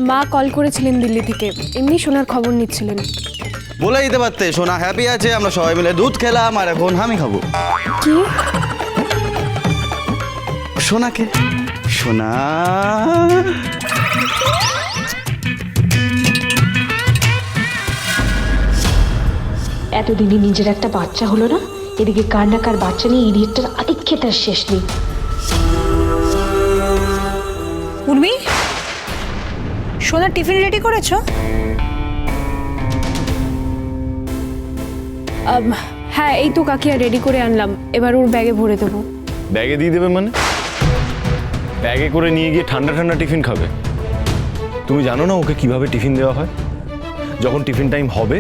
মা কল করেছিলেন দিল্লি থেকে, এমনি সোনার খবর নিচ্ছিলেন। বলে দিতে পারতে সোনা হ্যাপি আছে, আমরা সবাই মিলে দুধ খেলাম আর এখন আমি খাবো। কি? সোনাকে সোনা এতদিনে নিজের একটা বাচ্চা হলো না, এদিকে কার না কার বাচ্চা নিয়ে ইডিয়েটটার আদিক্ষেতার শেষ নেই। উর্মি, সোনার টিফিন রেডি করেছো? হ্যাঁ, এই তো কাকিয়া রেডি করে আনলাম, এবার ওর ব্যাগে ভরে দেবো। ব্যাগে দিয়ে দেবে মানে? ব্যাগে করে নিয়ে গিয়ে ঠান্ডা ঠান্ডা টিফিন খাবে? তুমি জানো না ওকে কিভাবে টিফিন দেওয়া হয়? যখন টিফিন টাইম হবে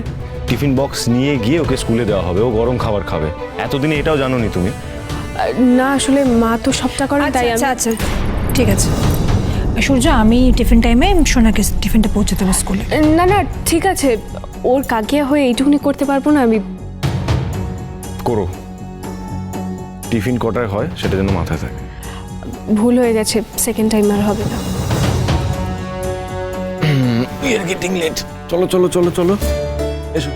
টিফিন বক্স নিয়ে গিয়ে ওকে স্কুলে দেওয়া হবে, ও গরম খাবার খাবে। এতদিনে এটাও জানো নি তুমি? না আসলে মা তো সবটা করে, তাই আচ্ছা আচ্ছা ঠিক আছে সূর্য, আমি টিফিন টাইমে সোনাকে টিফিনটা পৌঁছে দেবো স্কুলে। না না ঠিক আছে, ওর কাকিয়া হয়ে এইটুকুনি করতে পারবো না আমি। করো, টিফিন কটায় হয় সেটা যেন মাথায় থাকে। ভুল হয়ে গেছে, সেকেন্ড টাইম আর হবে না। We are getting late. চলো চলো চলো চলো এসো।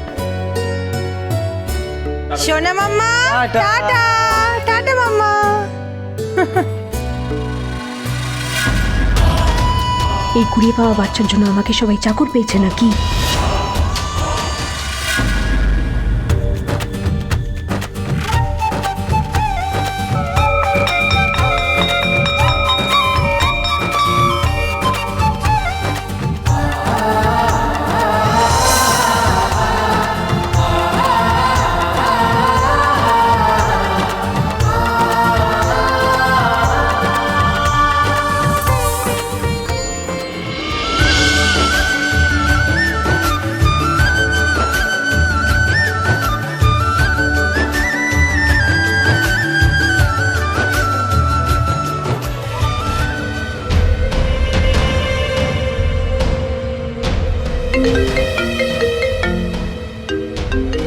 সোনা মাম্মা, টাটা টাটা মাম্মা। এই কুড়িয়ে পাওয়া বাচ্চার জন্য আমাকে সবাই চাকর পেয়েছে নাকি?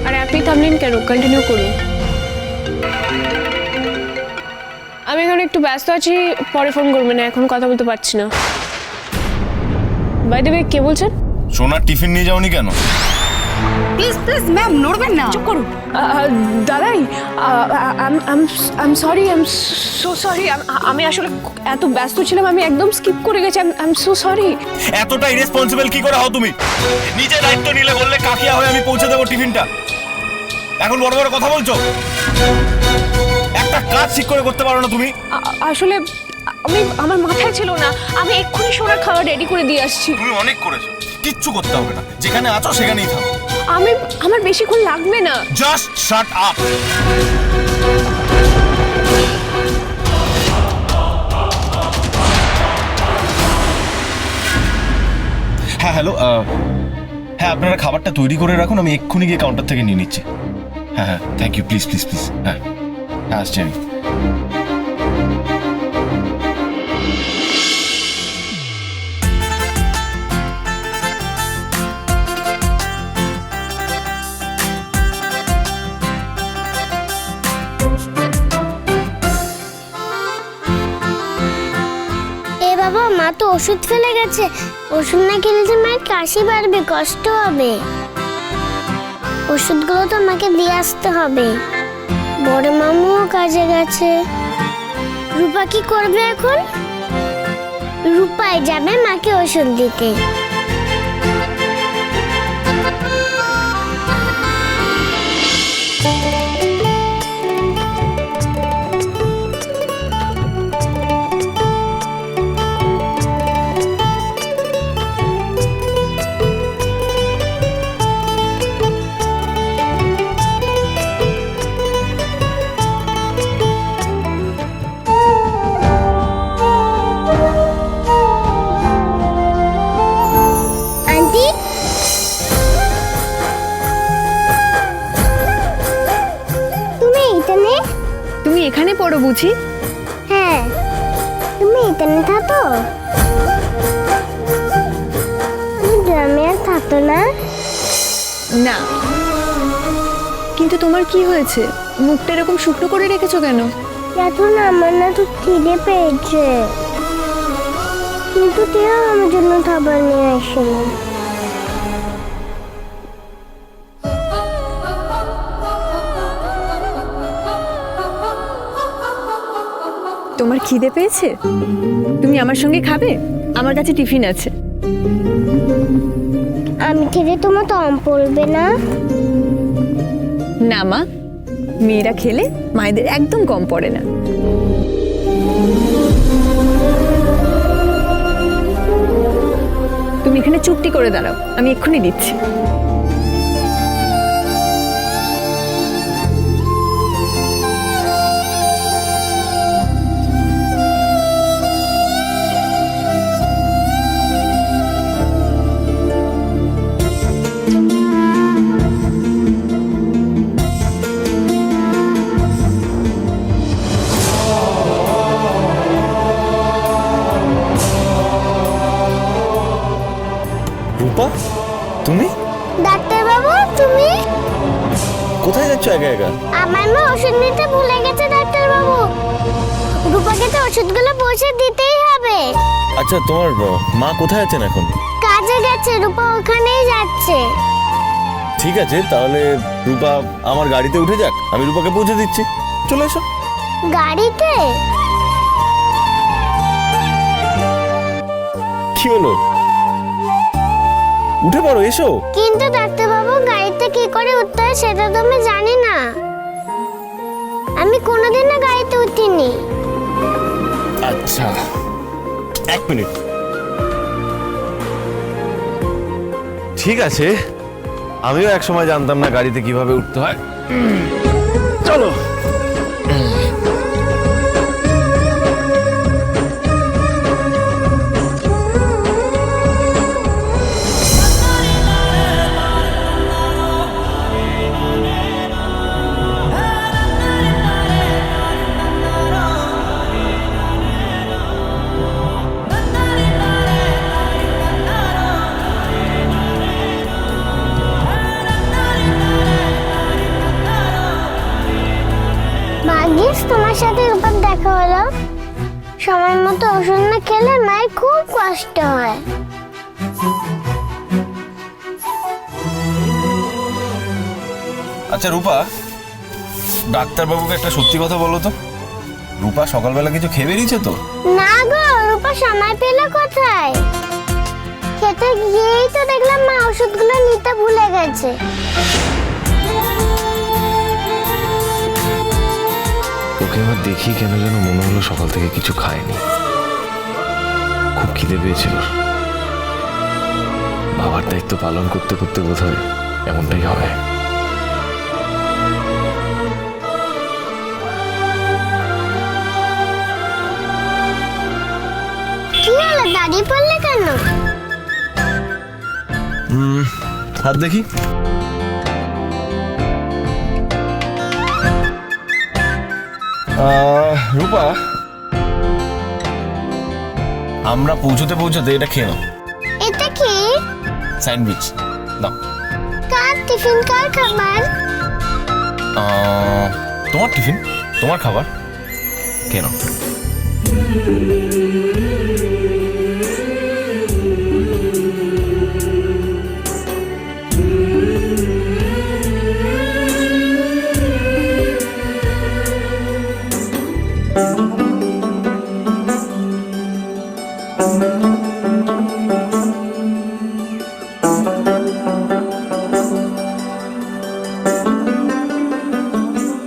আর আপনি থামলেন কেন? কন্টিনিউ করুন। আমি এখন একটু ব্যস্ত আছি, পরে ফোন করবেন, না এখন কথা বলতে পারছি না। বাই দ্য ওয়ে, কে বলছেন? সোনার টিফিন নিয়ে যাওনি কেন? প্লিজ প্লিজ ম্যাম, নড়বেন না, চুপ করুন। দাদাই, আম সরি, আম সো সরি। আমি আসলে এত ব্যস্ত ছিলাম, আমি একদম স্কিপ করে গেছি। আম সো সরি। এতটা ইরেসপন্সিবল কি করে হও তুমি? নিজে দায়িত্ব নিলে বললে কাকিয়া হয়ে আমি পৌঁছে দেবো টিফিনটা, এখন বড় বড় কথা বলছো। একটা কাজ ঠিক করে করতে পারো না তুমি? আসলে আমার মাথায় ছিল না, আমি এক্ষুনি সোনার খাবার রেডি করে দিয়ে আসছি। তুমি অনেক করেছো, কিচ্ছু করতে হবে না, যেখানে আছো সেখানেই থাকো। আমার বেশিক্ষণ লাগবে না। Just shut up. হ্যাঁ হ্যালো, হ্যাঁ আপনারা খাবারটা তৈরি করে রাখুন, আমি এক্ষুনি গিয়ে কাউন্টার থেকে নিয়ে নিচ্ছি। হ্যাঁ হ্যাঁ thank you, please please please. হ্যাঁ হ্যাঁ আসছি আমি। বাবা, মা তো ওষুধ ফেলে গেছে, ওষুধ না খেলে যে মায়ের কাশি বাড়বে, কষ্ট হবে। ওষুধগুলো তো মাকে দিয়ে আসতে হবে। বড় মামুও কাজে গেছে। রূপা কি করবে এখন? রূপাই যাবে মাকে ওষুধ দিতে। এখানে পড়ো বুঝি? হ্যাঁ, তুমি এখানে থাকো? তুমি গ্রামে আর থাকো না? না। কিন্তু তোমার কি হয়েছে? মুখটা এরকম শুকনো করে রেখেছো কেন? এখন আমার না তো খিদে পেয়েছে। কিন্তু টিয়া আমার জন্য খাবার নিয়ে আসেনি। তোমার খিদে পেয়েছে? তুমি আমার সঙ্গে খাবে? আমার কাছে টিফিন আছে। আমি খেলে তোমার দম পড়বে না? না মা, মেয়েরা খেলে মায়েদের একদম কম পড়ে না। তুমি এখানে চুপটি করে দাঁড়াও, আমি এক্ষুনি দিচ্ছি। রূপা, তুমি ডাক্তার বাবু, তুমি কোথায় যাচ্ছ একা একা? আমার মা ওষুধ নিতে ভুলে গেছে ডাক্তার বাবু। রূপাকে তো ওষুধগুলো পৌঁছে দিতেই হবে। আচ্ছা, তোমার মা কোথায় আছেন এখন? কাজে গেছে, রূপা ওখানেই যাচ্ছে। ঠিক আছে, তাহলে রূপা আমার গাড়িতে উঠে যাক, আমি রূপাকে পৌঁছে দিচ্ছি। চলে এসো। গাড়িতে? কি হলো? উঠে পড়ো, এসো। কিন্তু ডাক্তার বাবু, গাড়িতে কি করে উঠতে হয় সেটা তো আমি জানি না। আমি কোনোদিনও গাড়িতে উঠিনি। আচ্ছা, এক মিনিট। ঠিক আছে, আমিও এক সময় জানতাম না গাড়িতে কিভাবে উঠতে হয়। চলো। ভাগ্যিস তোমার সাথে রূপার দেখা হলো। সময় মতো ওষুধ না খেলে মায়ের খুব কষ্ট হয়। আচ্ছা রূপা, ডাক্তারবাবুকে একটা সত্যি কথা বলো তো, রূপা সকালবেলা কিছু খেয়ে বেরিয়েছে তো? না গো, রূপা সময় পেল কোথায়? খেতে গিয়েই তো দেখলাম মা ওষুধগুলো নিতে ভুলে গেছে। ওকে আবার দেখি কেন যেন মনে হলো সকাল থেকে কিছু খায়নি, খুব খিদে পেয়েছিল। বাবার দায়িত্ব পালন করতে করতে বোধহয় এমনটাই হবে। কি হলো, দাঁড়িয়ে পড়লে কেন? হাত দেখি। রূপা, আমরা পৌঁছতে পৌঁছতে এটা খেয়ে নাও। এটা কি? স্যান্ডউইচ দাও। কার টিফিন, কার খাবার? তোমার টিফিন, তোমার খাবার, খেয়ে নাও।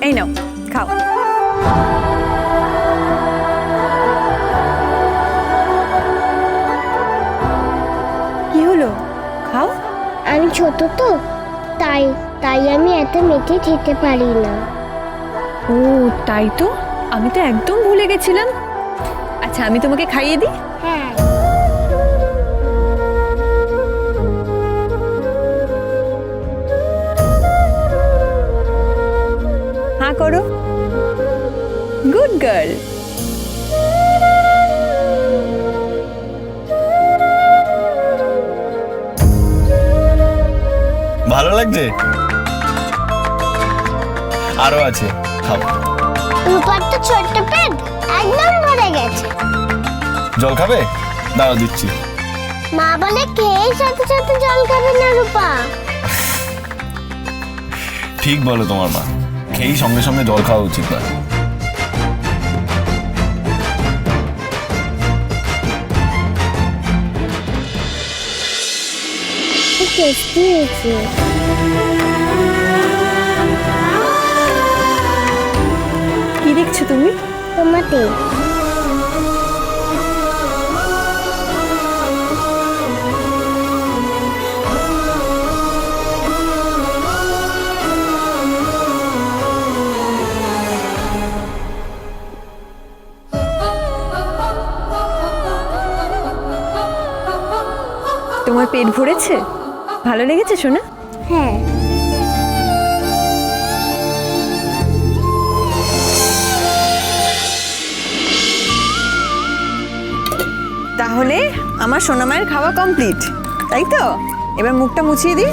এই নাও, খাও। কি হলো, খাও। আমি ছোট তো, তাই তাই আমি এত মেটে খেতে পারি না। ও তাই তো, আমি তো একদম ভুলে গেছিলাম। আচ্ছা, আমি তোমাকে খাইয়ে দিই। হ্যাঁ। হ্যাঁ করো, গুড গার্ল। ভালো লাগছে? আরো আছে, খাও। রূপার তো ছোট্ট পেট একদম ভরে গেছে। জল খাবে? দাঁড়া দিচ্ছি। মা বলে খেয়ে সাথে সাথে জল খাবে না রূপা। ঠিক বলো তোমার মা, খেয়েই সঙ্গে সঙ্গে জল খাওয়া উচিত না। টেস্টি হয়েছে। কি দেখছো তুমি? টমেটো। তোমার পেট ভরেছে? ভালো লেগেছে সোনা? হ্যাঁ। তাহলে আমার সোনামায়ের খাওয়া কমপ্লিট, তাই তো? এবার মুখটা মুছিয়ে দিই।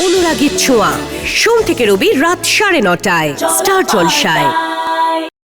অনুরাগীর ছোঁয়া সোম থেকে রবি রাত 9:30টায় স্টার জলসায়।